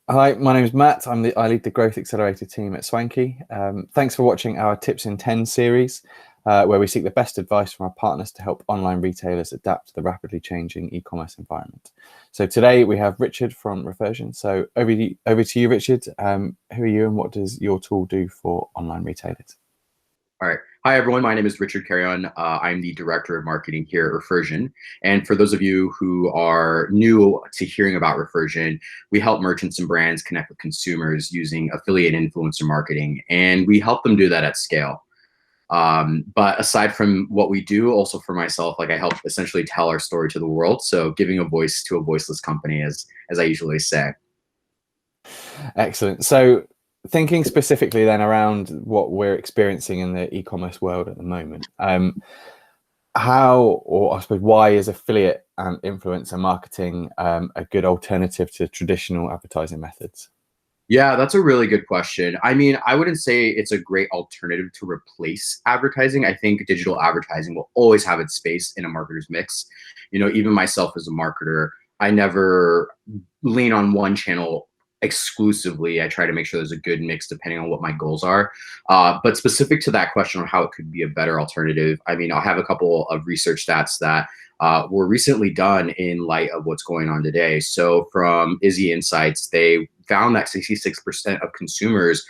Hi, my name is Matt. I lead the Growth Accelerator team at Swanky. Thanks for watching our Tips in 10 series, where we seek the best advice from our partners to help online retailers adapt to the rapidly changing e-commerce environment. So today we have Richard from Refersion. So over to you, Richard. Who are you and what does your tool do for online retailers? All right. Hi, everyone. My name is Richard Carrion. I'm the Director of Marketing here at Refersion. And for those of you who are new to hearing about Refersion, we help merchants and brands connect with consumers using affiliate influencer marketing, and we help them do that at scale. But aside from what we do, also for myself, I help essentially tell our story to the world. So giving a voice to a voiceless company, as I usually say. Excellent. So thinking specifically then around what we're experiencing in the e-commerce world at the moment, how, or I suppose why is affiliate and influencer marketing a good alternative to traditional advertising methods? Yeah, that's a really good question. I mean, I wouldn't say it's a great alternative to replace advertising. I think digital advertising will always have its space in a marketer's mix. Even myself as a marketer, I never lean on one channel exclusively. I try to make sure there's a good mix depending on what my goals are. But specific to that question on how it could be a better alternative, I mean, I'll have a couple of research stats that were recently done in light of what's going on today. So from Izzy Insights, they found that 66% of consumers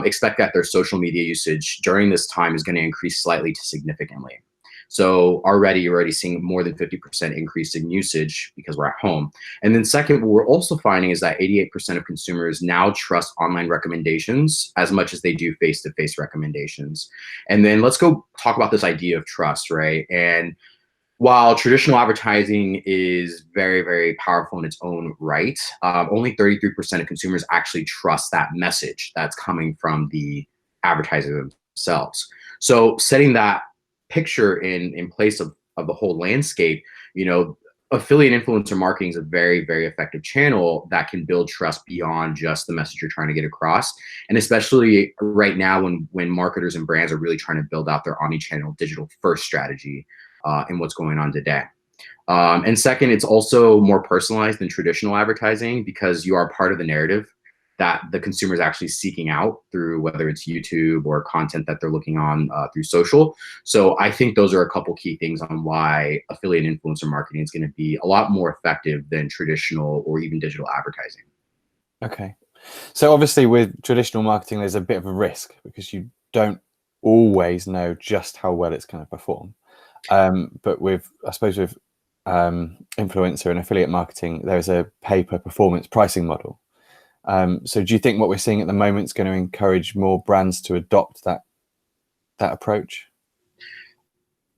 expect that their social media usage during this time is going to increase slightly to significantly. So you're already seeing more than 50% increase in usage because we're at home. And then second, what we're also finding is that 88% of consumers now trust online recommendations as much as they do face-to-face recommendations. And then let's go talk about this idea of trust, right? And while traditional advertising is very, very powerful in its own right, only 33% of consumers actually trust that message that's coming from the advertiser themselves. So setting that picture in place of the whole landscape, affiliate influencer marketing is a very, very effective channel that can build trust beyond just the message you're trying to get across. And especially right now when marketers and brands are really trying to build out their omni-channel digital first strategy in what's going on today. And second, it's also more personalized than traditional advertising because you are part of the narrative that the consumer is actually seeking out through whether it's YouTube or content that they're looking on through social. So I think those are a couple key things on why affiliate influencer marketing is going to be a lot more effective than traditional or even digital advertising. Okay. So obviously with traditional marketing, there's a bit of a risk because you don't always know just how well it's going to perform. But I suppose with influencer and affiliate marketing, there's a pay per performance pricing model. So do you think what we're seeing at the moment is going to encourage more brands to adopt that approach?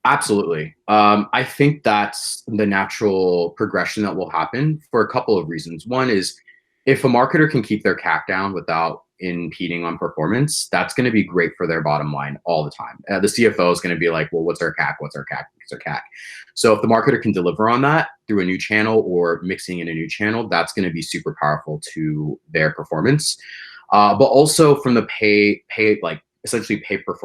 Absolutely. I think that's the natural progression that will happen for a couple of reasons. One is if a marketer can keep their CAC down without impeding on performance, that's going to be great for their bottom line all the time. The CFO is going to be like, well, what's our CAC? What's our CAC? What's our CAC? So if the marketer can deliver on that through a new channel or mixing in a new channel, that's going to be super powerful to their performance. But also from the essentially pay per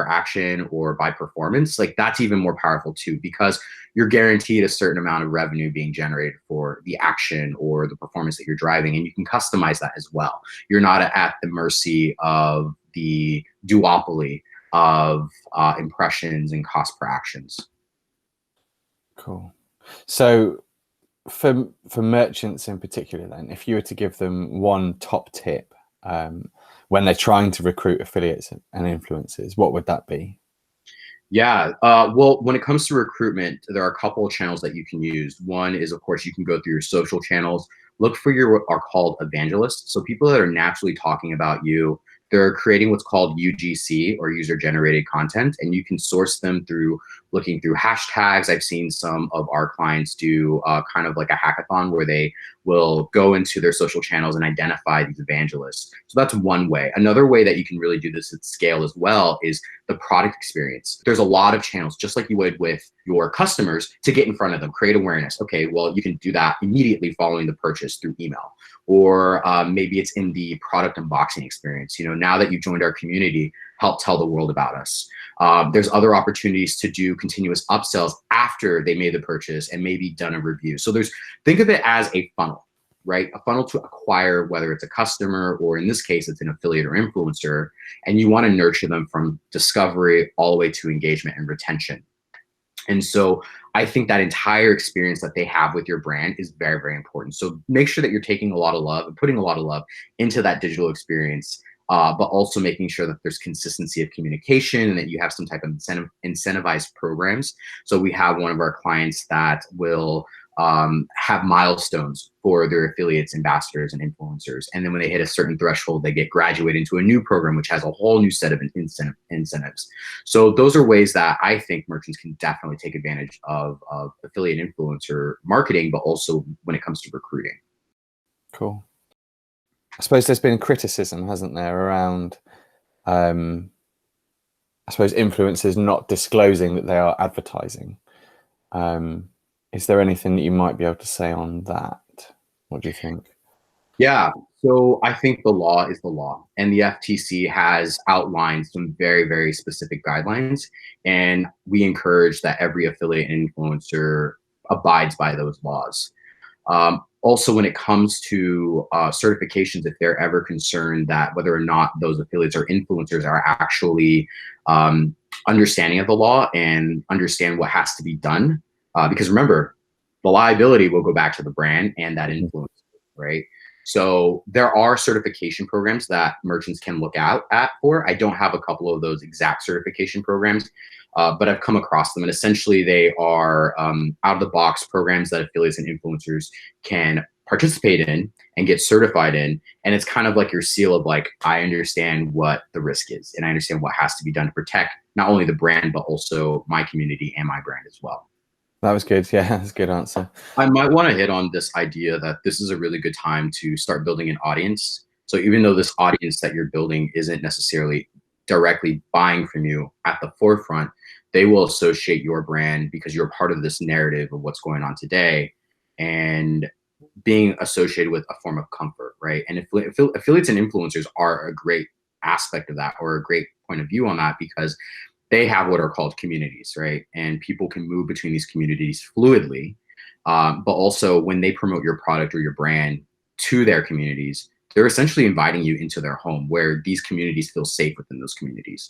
action or by performance, that's even more powerful too, because you're guaranteed a certain amount of revenue being generated for the action or the performance that you're driving, and you can customize that as well. You're not at the mercy of the duopoly of impressions and cost per actions. Cool. So for merchants in particular, then, if you were to give them one top tip when they're trying to recruit affiliates and influencers, what would that be? Yeah, well, when it comes to recruitment, there are a couple of channels that you can use. One is, of course, you can go through your social channels. Look for what are called evangelists. So people that are naturally talking about you. They're creating what's called UGC, or user-generated content, and you can source them through looking through hashtags. I've seen some of our clients do kind of like a hackathon where they will go into their social channels and identify these evangelists. So that's one way. Another way that you can really do this at scale as well is the product experience. There's a lot of channels, just like you would with your customers, to get in front of them, create awareness. Okay, well, you can do that immediately following the purchase through email. Or maybe it's in the product unboxing experience. Now that you've joined our community, help tell the world about us. There's other opportunities to do continuous upsells after they made the purchase and maybe done a review. So think of it as a funnel, right? A funnel to acquire, whether it's a customer or in this case, it's an affiliate or influencer, and you want to nurture them from discovery all the way to engagement and retention. And so I think that entire experience that they have with your brand is very, very important. So make sure that you're taking a lot of love and putting a lot of love into that digital experience, but also making sure that there's consistency of communication and that you have some type of incentivized programs. So we have one of our clients that will have milestones for their affiliates, ambassadors, and influencers. And then when they hit a certain threshold, they get graduated into a new program, which has a whole new set of incentives. So those are ways that I think merchants can definitely take advantage of affiliate influencer marketing, but also when it comes to recruiting. Cool. I suppose there's been criticism, hasn't there, around, I suppose, influencers not disclosing that they are advertising. Is there anything that you might be able to say on that? What do you think? Yeah, so I think the law is the law, and the FTC has outlined some very, very specific guidelines, and we encourage that every affiliate and influencer abides by those laws. Also, when it comes to certifications, if they're ever concerned that whether or not those affiliates or influencers are actually understanding of the law and understand what has to be done, because remember, the liability will go back to the brand and that influencer, right? So there are certification programs that merchants can look out for. I don't have a couple of those exact certification programs, but I've come across them. And essentially they are out of the box programs that affiliates and influencers can participate in and get certified in. And it's kind of like your seal of like, I understand what the risk is and I understand what has to be done to protect not only the brand, but also my community and my brand as well. That was good. Yeah, that's a good answer. I might want to hit on this idea that this is a really good time to start building an audience. So even though this audience that you're building isn't necessarily directly buying from you at the forefront, they will associate your brand because you're part of this narrative of what's going on today and being associated with a form of comfort, right? And affiliates and influencers are a great aspect of that, or a great point of view on that, because they have what are called communities, right? And people can move between these communities fluidly. But also when they promote your product or your brand to their communities, they're essentially inviting you into their home where these communities feel safe within those communities.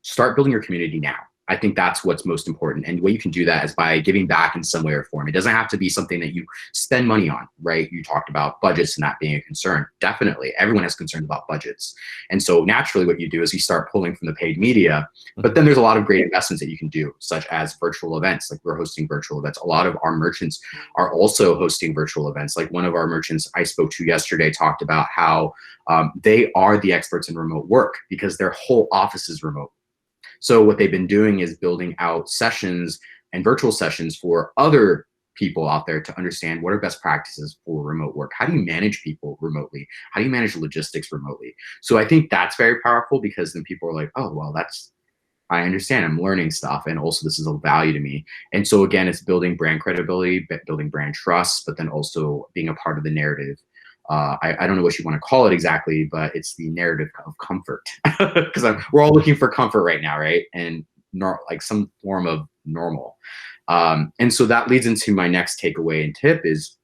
Start building your community now. I think that's what's most important. And the way you can do that is by giving back in some way or form. It doesn't have to be something that you spend money on, right? You talked about budgets and that being a concern. Definitely, everyone has concerns about budgets. And so naturally what you do is you start pulling from the paid media, but then there's a lot of great investments that you can do, such as virtual events. Like we're hosting virtual events. A lot of our merchants are also hosting virtual events. Like one of our merchants I spoke to yesterday talked about how they are the experts in remote work because their whole office is remote. So what they've been doing is building out sessions and virtual sessions for other people out there to understand what are best practices for remote work. How do you manage people remotely? How do you manage logistics remotely? So I think that's very powerful because then people are like, oh, well, I understand, I'm learning stuff. And also this is of value to me. And so again, it's building brand credibility, building brand trust, but then also being a part of the narrative. I don't know what you want to call it exactly, but it's the narrative of comfort because we're all looking for comfort right now, right? And like some form of normal. And so that leads into my next takeaway and tip is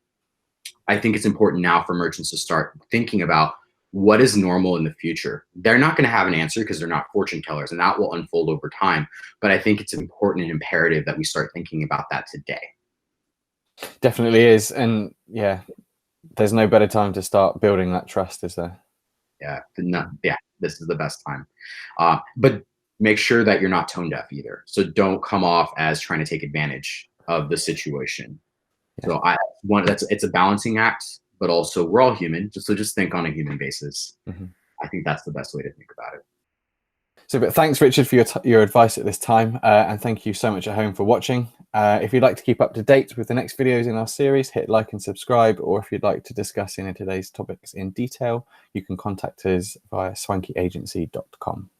I think it's important now for merchants to start thinking about what is normal in the future. They're not going to have an answer because they're not fortune tellers, and that will unfold over time. But I think it's important and imperative that we start thinking about that today. Definitely is. And yeah, there's no better time to start building that trust, is there? Yeah, this is the best time. But make sure that you're not tone deaf either. So don't come off as trying to take advantage of the situation. Yeah. So it's a balancing act, but also we're all human. So just think on a human basis. Mm-hmm. I think that's the best way to think about it. So, but thanks, Richard, for your advice at this time, and thank you so much at home for watching. If you'd like to keep up to date with the next videos in our series, hit like and subscribe, or if you'd like to discuss any of today's topics in detail, you can contact us via swankyagency.com.